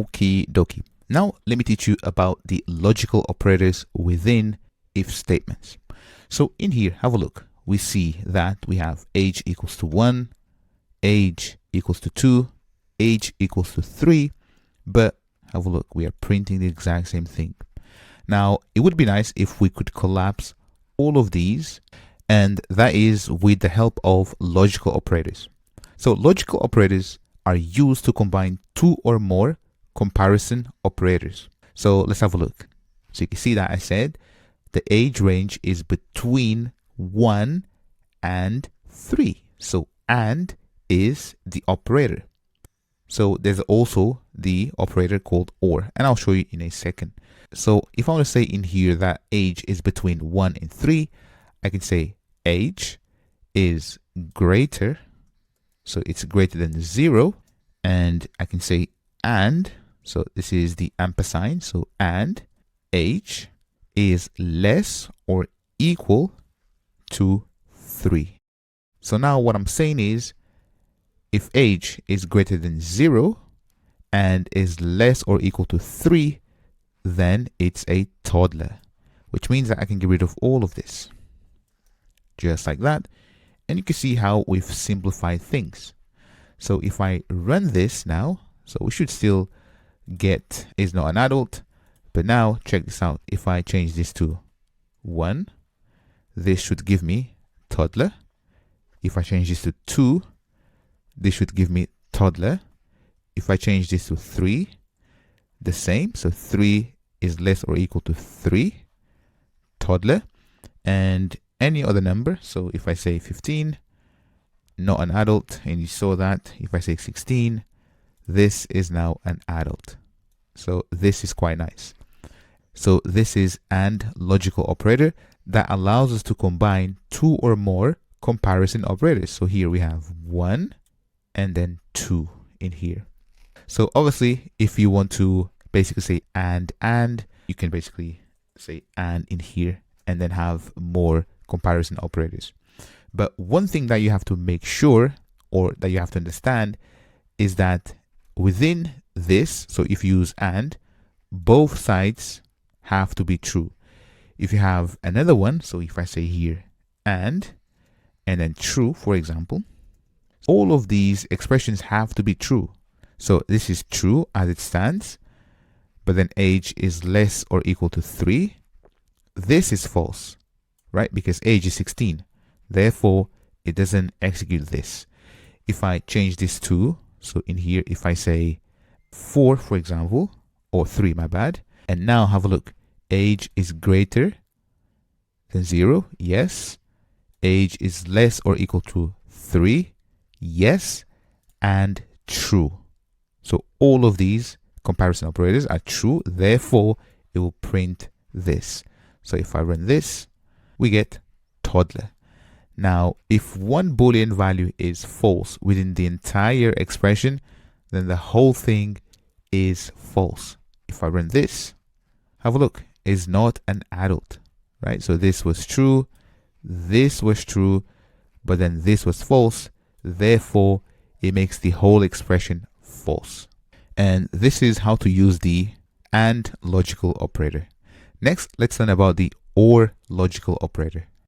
Okie dokie. Now let me teach you about the logical operators within if statements. So in here, have a look. We see that we have age equals to 1, age equals to 2, age equals to 3, but have a look, we are printing the exact same thing. Now, it would be nice if we could collapse all of these, and that is with the help of logical operators. So logical operators are used to combine two or more comparison operators. So let's have a look. So you can see that I said the age range is between 1 and 3. So and is the operator. So there's also the operator called or, and I'll show you in a second. So if I want to say in here that age is between 1 and 3, I can say age is greater, so it's greater than 0, and I can say and, so this is the ampersand, so and age is less or equal to 3. So now what I'm saying is, if age is greater than 0 and is less or equal to 3, then it's a toddler, which means that I can get rid of all of this. Just like that. And you can see how we've simplified things. So if I run this now, so we should still get is not an adult, but now check this out. If I change this to 1, this should give me toddler. If I change this to 2, this should give me toddler. If I change this to 3, the same. So 3 is less or equal to 3, toddler. And any other number. So if I say 15, not an adult, and you saw that. If I say 16, this is now an adult. So this is quite nice. So this is AND logical operator that allows us to combine two or more comparison operators. So here we have 1 and then 2 in here. So obviously, if you want to basically say and, you can basically say and in here and then have more comparison operators. But one thing that you have to make sure, or that you have to understand, is that within this, so if you use and, both sides have to be true. If you have another one, so if I say here and then true, for example, all of these expressions have to be true. So this is true as it stands, but then age is less or equal to 3. This is false, right? Because age is 16. Therefore, it doesn't execute this. If I change this to, so in here, if I say 4, for example, or 3, my bad, and now have a look. Age is greater than 0. Yes. Age is less or equal to 3. Yes. And true. So all of these comparison operators are true. Therefore, it will print this. So if I run this, we get toddler. Now, if one Boolean value is false within the entire expression, then the whole thing is false. If I run this, have a look, is not an adult, right? So this was true, this was true, but then this was false. Therefore, it makes the whole expression false. And this is how to use the AND logical operator. Next, let's learn about the OR logical operator.